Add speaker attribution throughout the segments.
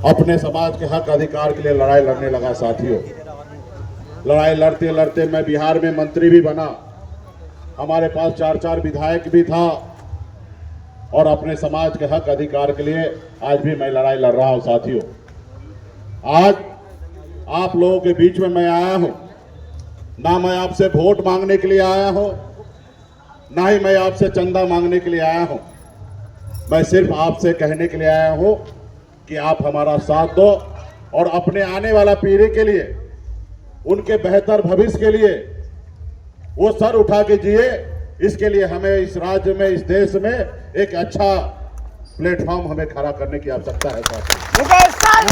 Speaker 1: अपने समाज के हक अधिकार के लिए लड़ाई लड़ने लगा। साथियों, लड़ाई लड़ते लड़ते मैं बिहार में मंत्री भी बना, हमारे पास 4 विधायक भी था, और अपने समाज के हक अधिकार के लिए आज भी मैं लड़ाई लड़ रहा हूं। साथियों, आज आप लोगों के बीच में मैं आया हूं, ना मैं आपसे वोट मांगने के लिए आया हूं, ना ही मैं आपसे चंदा मांगने के लिए आया हूं। मैं सिर्फ आपसे कहने के लिए आया हूं कि आप हमारा साथ दो और अपने आने वाला पीढ़ी के लिए, उनके बेहतर भविष्य के लिए वो सर उठा के जिए। इसके लिए हमें इस राज्य में, इस देश में एक अच्छा प्लेटफॉर्म हमें खड़ा करने की आवश्यकता है। आप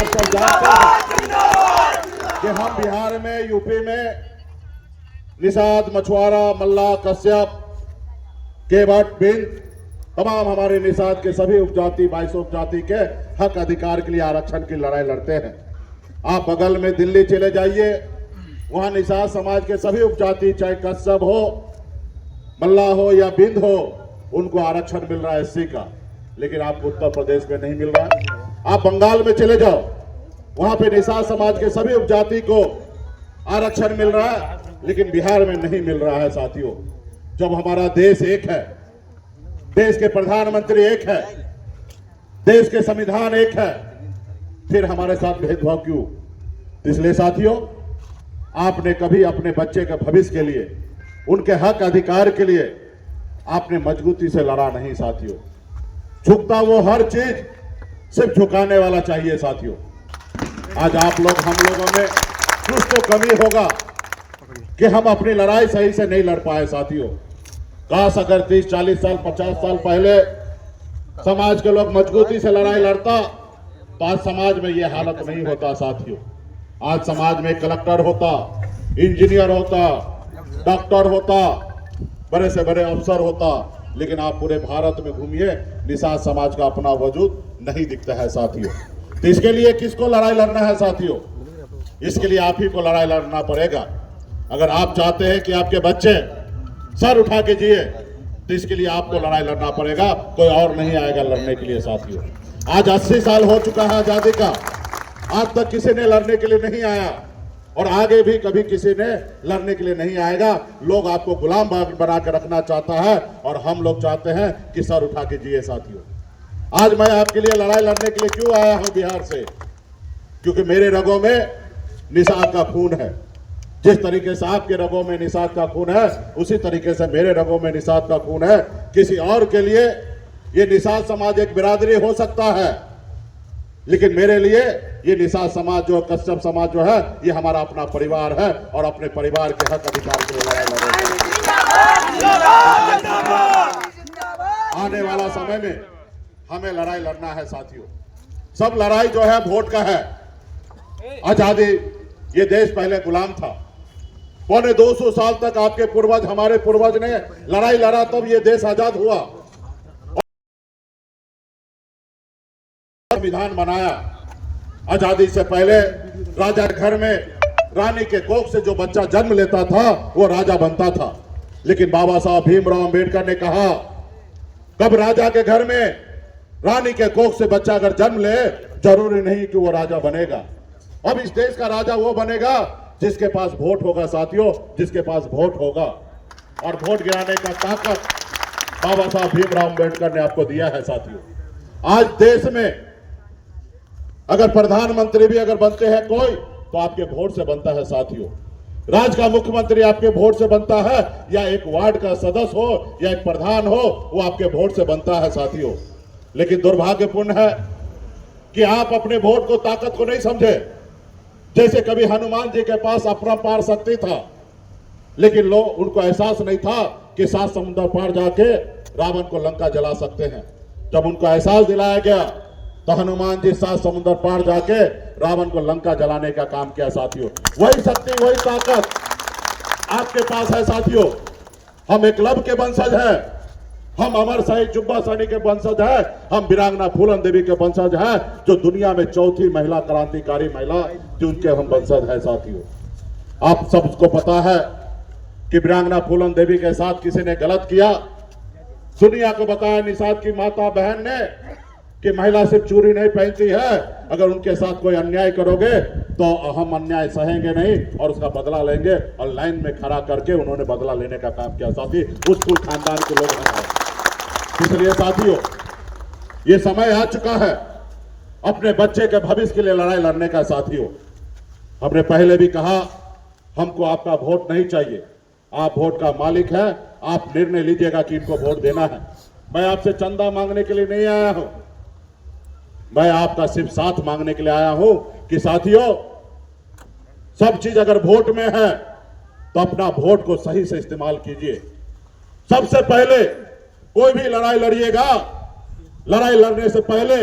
Speaker 1: सब जानते हैं कि हम बिहार में, यूपी में निषाद, मछुआरा, मल्ला, कश्यप, केवट, बिंद, तमाम हमारे निषाद के सभी उपजाति, 22 उपजाति के हक अधिकार के लिए आरक्षण की लड़ाई लड़ते हैं। आप बगल में दिल्ली चले जाइए, वहां निषाद समाज के सभी उपजाति, चाहे कश्यप हो, मल्ला हो या बिंद हो, उनको आरक्षण मिल रहा है एससी का। लेकिन आपको उत्तर प्रदेश में नहीं मिल रहा है। आप बंगाल में चले जाओ, वहां पे निषाद समाज के सभी उपजाति को आरक्षण मिल रहा है, लेकिन बिहार में नहीं मिल रहा है। साथियों, जब हमारा देश एक है, देश के प्रधानमंत्री एक है, देश के संविधान एक है, फिर हमारे साथ भेदभाव क्यों? इसलिए साथियों, आपने कभी अपने बच्चे के भविष्य के लिए, उनके हक अधिकार के लिए आपने मजबूती से लड़ा नहीं। साथियों, झुकता वो हर चीज सिर्फ झुकाने वाला चाहिए। साथियों, आज आप लोग, हम लोगों में कुछ तो कमी होगा कि हम अपनी लड़ाई सही से नहीं लड़ पाए। साथियों, काश अगर 30, 40 साल, 50 साल पहले समाज के लोग मजबूती से लड़ाई लड़ता तो आज समाज में ये हालत नहीं होता। साथियों, आज समाज में कलेक्टर होता, इंजीनियर होता, डॉक्टर होता, बड़े से बड़े अफसर होता, लेकिन आप पूरे भारत में घूमिए, निषाद समाज का अपना वजूद नहीं दिखता है। साथियों, तो इसके लिए किसको लड़ाई लड़ना है? साथियों, इसके लिए आप ही को लड़ाई लड़ना पड़ेगा। अगर आप चाहते हैं कि आपके बच्चे सर उठा के जिए, तो इसके लिए आपको लड़ाई लड़ना पड़ेगा, कोई और नहीं आएगा लड़ने के लिए। साथियों, आज 80 साल हो चुका है आजादी का, आज तक किसी ने लड़ने के लिए नहीं आया और आगे भी कभी किसी ने लड़ने के लिए नहीं आएगा। लोग आपको गुलाम बना के रखना चाहता है और हम लोग चाहते हैं कि सर उठा के जिए। साथियों, आज मैं आपके लिए लड़ाई लड़ने के लिए क्यों आया हूं बिहार से? क्योंकि मेरे रगों में निषाद का खून है। जिस तरीके से आपके रगों में निषाद का खून है, उसी तरीके से मेरे रगों में निषाद का खून है। किसी और के लिए ये निषाद समाज एक बिरादरी हो सकता है, लेकिन मेरे लिए ये निषाद समाज जो, कश्यप समाज जो है, ये हमारा अपना परिवार है और अपने परिवार के हक अधिकार के लिए लड़ाई लड़ेंगे। आने वाला समय में हमें लड़ाई लड़ना है। साथियों, सब लड़ाई जो है वोट का है। आजादी, ये देश पहले गुलाम था, पौने 200 साल तक आपके पूर्वज, हमारे पूर्वज ने लड़ाई लड़ा, तब ये देश आजाद हुआ, संविधान बनाया। आजादी से पहले राजा के घर में रानी के कोख से जो बच्चा जन्म लेता था वो राजा बनता था। लेकिन बाबा साहब भीमराव अंबेडकर ने कहा, कब राजा के घर में रानी के कोख से बच्चा अगर जन्म ले, जरूरी नहीं कि वो राजा बनेगा। अब इस देश का राजा वो बनेगा जिसके पास वोट होगा। साथियों, जिसके पास वोट होगा, और वोट गिराने का ताकत बाबा साहब भीमराव अंबेडकर ने आपको दिया है। साथियों, आज देश में अगर प्रधानमंत्री भी अगर बनते हैं कोई, तो आपके वोट से बनता है। साथियों, राज्य का मुख्यमंत्री आपके वोट से बनता है, या एक वार्ड का सदस्य हो या एक प्रधान हो, वो आपके वोट से बनता है। साथियों, लेकिन दुर्भाग्यपूर्ण है कि आप अपने वोट को, ताकत को नहीं समझे। जैसे कभी हनुमान जी के पास अपरंपार शक्ति था, लेकिन लोग, उनको एहसास नहीं था कि 7 समुद्र पार जाके रावण को लंका जला सकते हैं। जब उनको एहसास दिलाया गया तो हनुमान जी 7 समुद्र पार जाके रावण को लंका जलाने का काम किया। साथियों, वही शक्ति, वही ताकत आपके पास है। साथियों, हम एकलव्य के वंशज हैं, हम अमर शहीद जुब्बा सहनी के वंशज हैं, हम वीरांगना फूलन देवी के वंशज हैं, जो दुनिया में चौथी महिला क्रांतिकारी महिला, जो उनके हम वंशज हैं। साथियों, आप सबको पता है कि वीरांगना फूलन देवी के साथ किसी ने गलत किया, दुनिया को बताया निषाद की माता बहन ने कि महिला सिर्फ चूड़ी नहीं पहनती है, अगर उनके साथ कोई अन्याय करोगे तो हम अन्याय सहेंगे नहीं और उसका बदला लेंगे। और लाइन में खड़ा करके उन्होंने बदला लेने का काम किया। साथी उस कुल खानदान के लोग हैं। इसलिए साथियों, ये समय आ चुका है अपने बच्चे के भविष्य के लिए लड़ाई लड़ने का। साथियों, हमने पहले भी कहा, हमको आपका वोट नहीं चाहिए, आप वोट का मालिक है, आप निर्णय लीजिएगा कि इनको वोट देना है। मैं आपसे चंदा मांगने के लिए नहीं आया हूं, मैं आपका सिर्फ साथ मांगने के लिए आया हूं कि साथियों, सब चीज अगर वोट में है तो अपना वोट को सही से इस्तेमाल कीजिए। सबसे पहले कोई भी लड़ाई लड़िएगा, लड़ाई लड़ने से पहले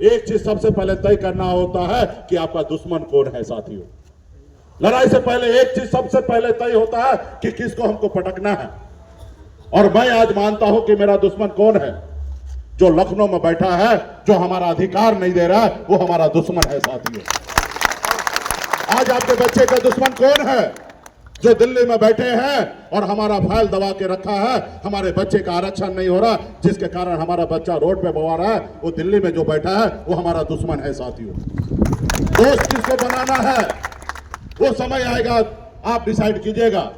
Speaker 1: एक चीज सबसे पहले तय करना होता है कि आपका दुश्मन कौन है। साथियों, लड़ाई से पहले एक चीज सबसे पहले तय होता है कि किसको हमको पटकना है। और मैं आज मानता हूं कि मेरा दुश्मन कौन है। जो लखनऊ में बैठा है, जो हमारा अधिकार नहीं दे रहा है, वो हमारा दुश्मन है। साथियों, आज आपके बच्चे का दुश्मन कौन है? जो दिल्ली में बैठे हैं और हमारा फाइल दबा के रखा है, हमारे बच्चे का आरक्षण नहीं हो रहा, जिसके कारण हमारा बच्चा रोड पे बवा रहा है, वो दिल्ली में जो बैठा है वो हमारा दुश्मन है। साथियों, दोस्त किसको बनाना है वो समय आएगा, आप डिसाइड कीजिएगा।